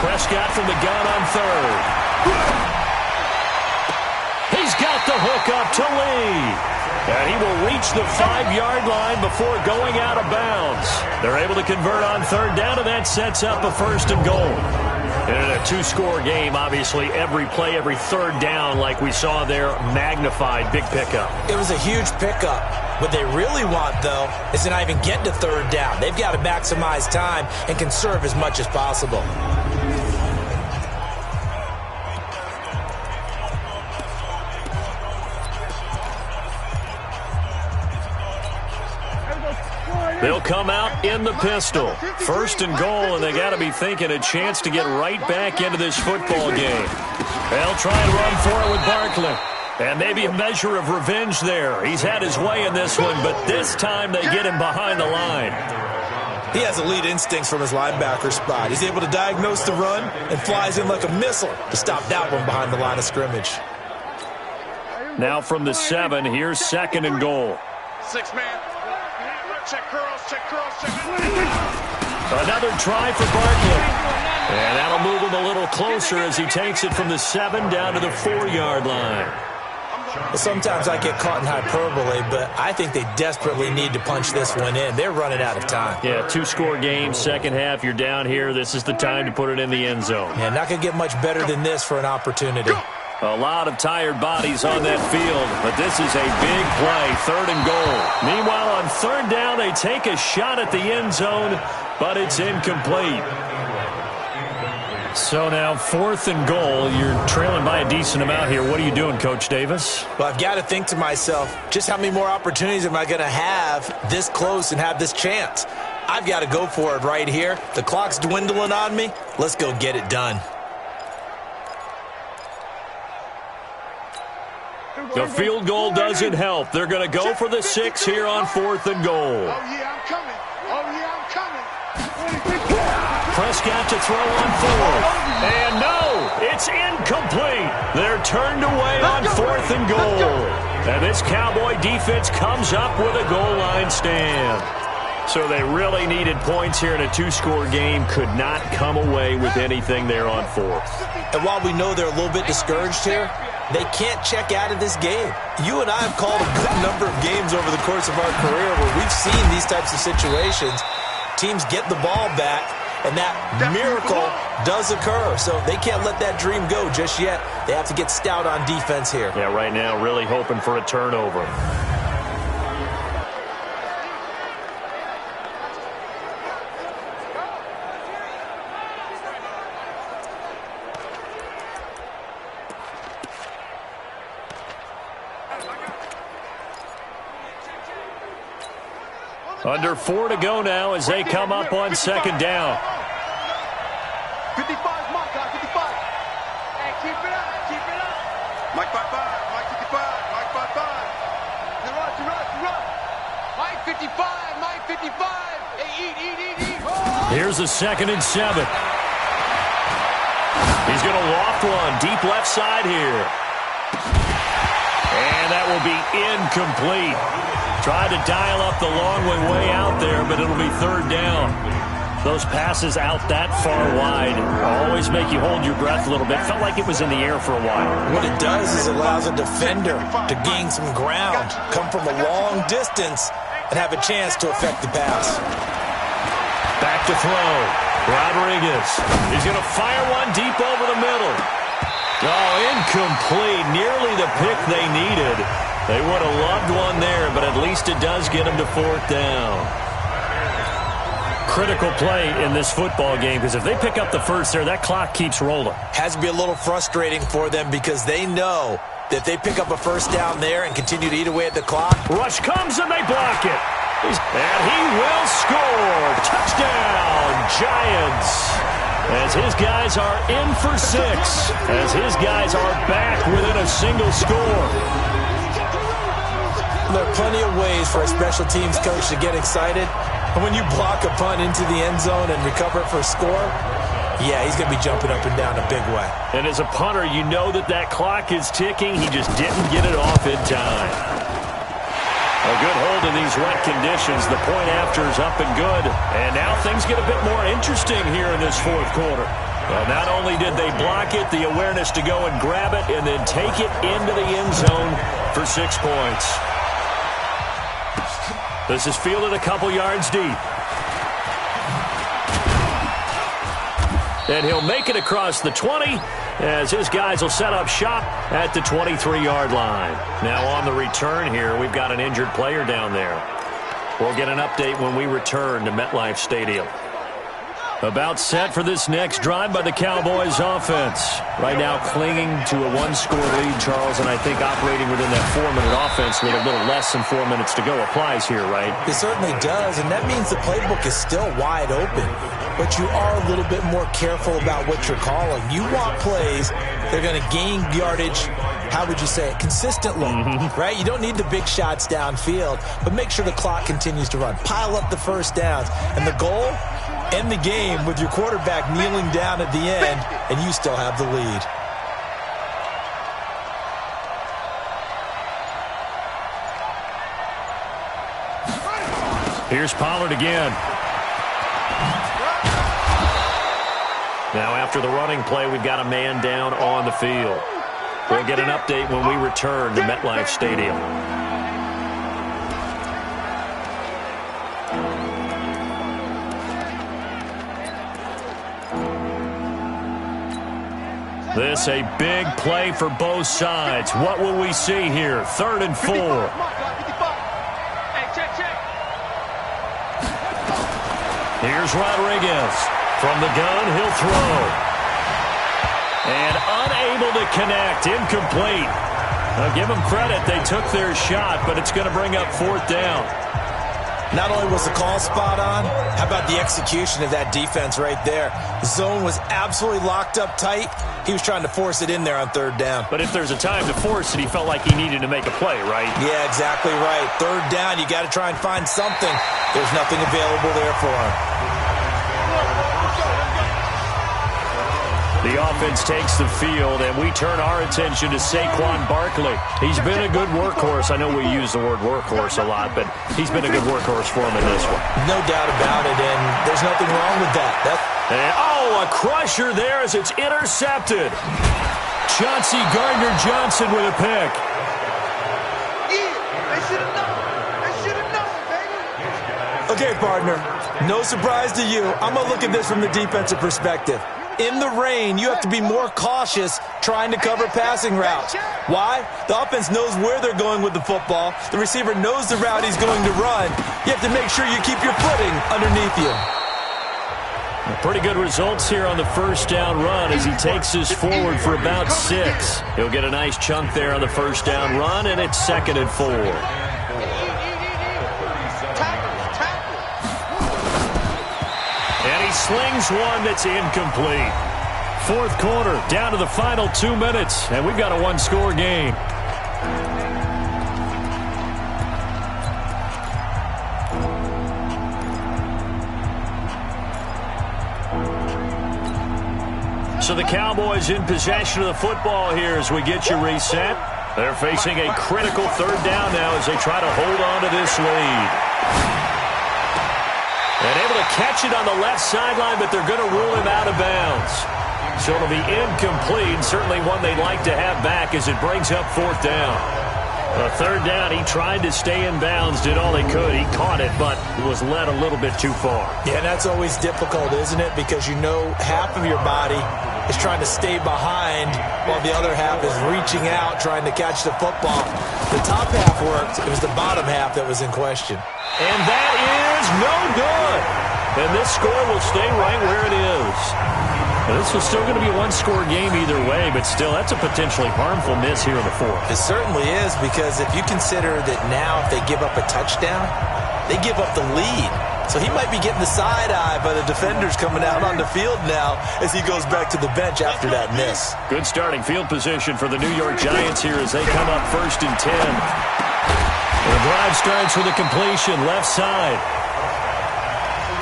Prescott from the gun on third. He's got the hook up to Lee. And he will reach the 5-yard line before going out of bounds. They're able to convert on third down, and that sets up a first and goal. And in a two-score game, obviously, every play, every third down, like we saw there, magnified, big pickup. It was a huge pickup. What they really want, though, is to not even get to third down. They've got to maximize time and conserve as much as possible. They'll come out in the pistol. First and goal, and they got to be thinking a chance to get right back into this football game. They'll try and run for it with Barkley. And maybe a measure of revenge there. He's had his way in this one, but this time they get him behind the line. He has elite instincts from his linebacker spot. He's able to diagnose the run and flies in like a missile to stop that one behind the line of scrimmage. Now from the 7, here's second and goal. 6-man. Check curls, check curls, check. Another try for Bartlett. And that'll move him a little closer as he takes it from the 7 down to the 4-yard line. Well, sometimes I get caught in hyperbole, but I think they desperately need to punch this one in. They're running out of time. Yeah, 2-score game, second half, you're down here. This is the time to put it in the end zone. Yeah, not going to get much better than this for an opportunity. A lot of tired bodies on that field, but this is a big play, 3rd and goal. Meanwhile, on 3rd down, they take a shot at the end zone, but it's incomplete. So now 4th and goal. You're trailing by a decent amount here. What are you doing, Coach Davis? Well, I've got to think to myself, just how many more opportunities am I going to have this close and have this chance? I've got to go for it right here. The clock's dwindling on me. Let's go get it done. The field goal doesn't help. They're going to go for the 6 here on 4th and goal. Oh, yeah, I'm coming. Oh, yeah, I'm coming. Prescott to throw on 4th. And no, it's incomplete. They're turned away on 4th and goal. And this Cowboy defense comes up with a goal line stand. So they really needed points here in a 2-score game. Could not come away with anything there on 4th. And while we know they're a little bit discouraged here, they can't check out of this game. You and I have called a good number of games over the course of our career where we've seen these types of situations. Teams get the ball back, and that miracle does occur. So they can't let that dream go just yet. They have to get stout on defense here. Yeah, right now really hoping for a turnover. Under 4 to go now as they come up on 2nd down. 55, Mike, 55. Hey, keep it up, keep it up. Mike 55, Mike 55, Mike 55. You run. Mike 55, Mike 55. Hey, eat. Oh! Here's a 2nd and 7. He's going to loft one deep left side here. And that will be incomplete. Tried to dial up the long way out there, but it'll be 3rd down. Those passes out that far wide always make you hold your breath a little bit. Felt like it was in the air for a while. What it does is it allows a defender to gain some ground, come from a long distance, and have a chance to affect the pass. Back to throw. Rodriguez. He's going to fire one deep over the middle. Oh, incomplete. Nearly the pick they needed. They would have loved one there, but at least it does get them to 4th down. Critical play in this football game, because if they pick up the first there, that clock keeps rolling. Has to be a little frustrating for them because they know that they pick up a 1st down there and continue to eat away at the clock. Rush comes and they block it. And he will score. Touchdown, Giants. As his guys are in for 6. As his guys are back within a single score. There are plenty of ways for a special teams coach to get excited. And when you block a punt into the end zone and recover it for a score, yeah, he's going to be jumping up and down a big way. And as a punter, you know that clock is ticking. He just didn't get it off in time. A good hold in these wet conditions. The point after is up and good. And now things get a bit more interesting here in this 4th quarter. Well, not only did they block it, the awareness to go and grab it and then take it into the end zone for 6 points. This is fielded a couple yards deep. And he'll make it across the 20 as his guys will set up shop at the 23-yard line. Now on the return here, we've got an injured player down there. We'll get an update when we return to MetLife Stadium. About set for this next drive by the Cowboys offense. Right now clinging to a 1-score lead, Charles, and I think operating within that 4-minute offense with a little less than 4 minutes to go applies here, right? It certainly does, and that means the playbook is still wide open. But you are a little bit more careful about what you're calling. You want plays that are going to gain yardage, how would you say it, consistently, right? You don't need the big shots downfield, but make sure the clock continues to run. Pile up the 1st downs, and the goal, end the game with your quarterback kneeling down at the end, and you still have the lead. Here's Pollard again. Now after the running play, we've got a man down on the field. We'll get an update when we return to MetLife Stadium. This a big play for both sides. What will we see here? 3rd and 4. Here's Rodriguez. From the gun, he'll throw. And unable to connect. Incomplete. Now give them credit. They took their shot, but it's going to bring up 4th down. Not only was the call spot on, how about the execution of that defense right there? The zone was absolutely locked up tight. He was trying to force it in there on 3rd down. But if there's a time to force it, he felt like he needed to make a play, right? Yeah, exactly right. 3rd down, you got to try and find something. There's nothing available there for him. The offense takes the field, and we turn our attention to Saquon Barkley. He's been a good workhorse. I know we use the word workhorse a lot, but he's been a good workhorse for him in this one. No doubt about it, and there's nothing wrong with that. A crusher there as it's intercepted. Chauncey Gardner-Johnson with a pick. Yeah, they should have known. They should have known, baby. Okay, partner, no surprise to you. I'm going to look at this from the defensive perspective. In the rain, you have to be more cautious trying to cover passing routes. Why? The offense knows where they're going with the football. The receiver knows the route he's going to run. You have to make sure you keep your footing underneath you. Pretty good results here on the 1st down run as he takes us forward for about 6. He'll get a nice chunk there on the 1st down run, and it's 2nd and 4. And he slings one that's incomplete. 4th quarter, down to the final 2 minutes, and we've got a 1-score game. So the Cowboys in possession of the football here as we get you reset. They're facing a critical 3rd down now as they try to hold on to this lead. And able to catch it on the left sideline, but they're going to rule him out of bounds. So it'll be incomplete, certainly one they'd like to have back as it brings up 4th down. 3rd down, he tried to stay in bounds, did all he could. He caught it, but was led a little bit too far. Yeah, that's always difficult, isn't it? Because you know half of your body is trying to stay behind while the other half is reaching out, trying to catch the football. The top half worked. It was the bottom half that was in question. And that is no good. And this score will stay right where it is. And this was still going to be a 1-score game either way, but still, that's a potentially harmful miss here in the 4th. It certainly is, because if you consider that now if they give up a touchdown, they give up the lead. So he might be getting the side eye by the defenders coming out on the field now as he goes back to the bench after that miss. Good starting field position for the New York Giants here as they come up 1st and 10. The drive starts with a completion, left side.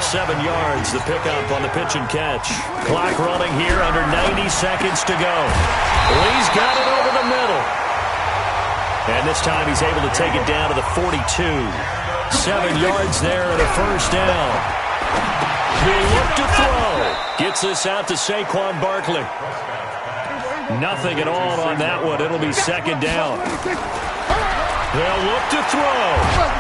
7 yards, the pickup on the pitch and catch. Clock running here, under 90 seconds to go. Lee's got it over the middle. And this time he's able to take it down to the 42. 7 yards there and a 1st down. He'll look to throw. Gets this out to Saquon Barkley. Nothing at all on that one. It'll be 2nd down. They'll look to throw.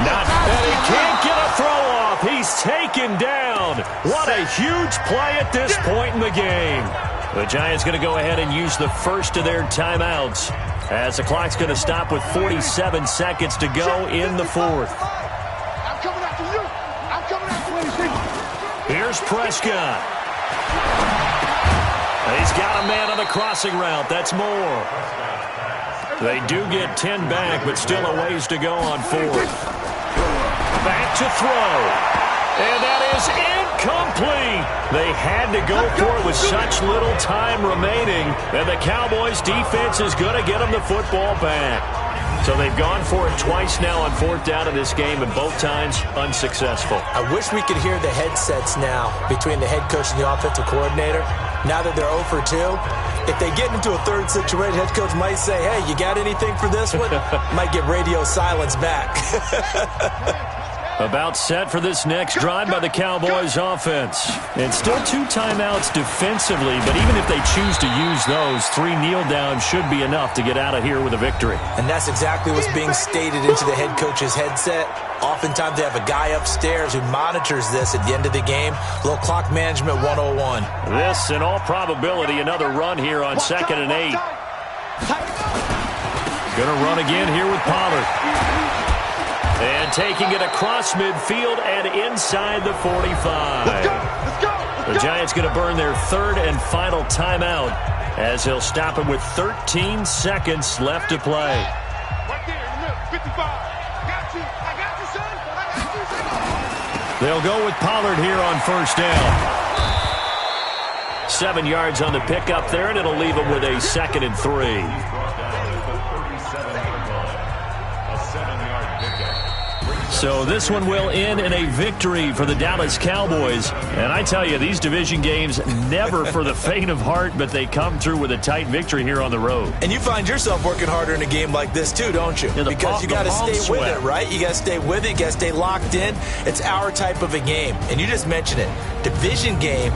Not that he can't get a throw off. He's taken down. What a huge play at this point in the game. The Giants going to go ahead and use the first of their timeouts as the clock's going to stop with 47 seconds to go in the 4th. I'm coming after you. I'm coming after you. Here's Prescott. He's got a man on the crossing route. That's more. They do get 10 back, but still a ways to go on 4th. Back to throw. And that is incomplete. They had to go for it with such little time remaining. And the Cowboys defense is going to get them the football back. So they've gone for it twice now on 4th down in this game, and both times unsuccessful. I wish we could hear the headsets now between the head coach and the offensive coordinator. Now that they're 0 for 2, if they get into a 3rd situation, head coach might say, hey, you got anything for this one? Might get radio silence back. About set for this next drive by the Cowboys offense. And still 2 timeouts defensively, but even if they choose to use those, 3 kneel downs should be enough to get out of here with a victory. And that's exactly what's being stated into the head coach's headset. Oftentimes they have a guy upstairs who monitors this at the end of the game. A little clock management 101. This, in all probability, another run here on 2nd and 8. Gonna run again here with Pollard. And taking it across midfield and inside the 45. The Giants going to burn their 3rd and final timeout as he'll stop it with 13 seconds left to play. Right there in the middle, 55. Got you. I got you, son. I got you. They'll go with Pollard here on 1st down. 7 yards on the pickup there, and it'll leave them with a 2nd and 3. So this one will end in a victory for the Dallas Cowboys. And I tell you, these division games never for the faint of heart, but they come through with a tight victory here on the road. And you find yourself working harder in a game like this too, don't you? Yeah, because you got to stay with it, right? You got to stay with it. You got to stay locked in. It's our type of a game. And you just mentioned it. Division game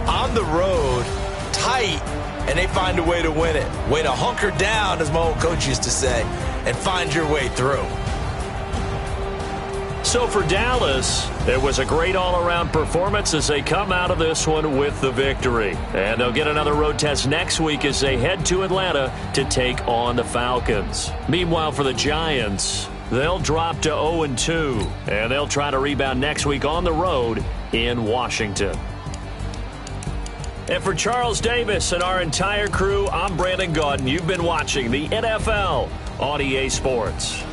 on the road, tight, and they find a way to win it. Way to hunker down, as my old coach used to say, and find your way through. So for Dallas, it was a great all-around performance as they come out of this one with the victory. And they'll get another road test next week as they head to Atlanta to take on the Falcons. Meanwhile, for the Giants, they'll drop to 0-2, and they'll try to rebound next week on the road in Washington. And for Charles Davis and our entire crew, I'm Brandon Gaudin. You've been watching the NFL on EA Sports.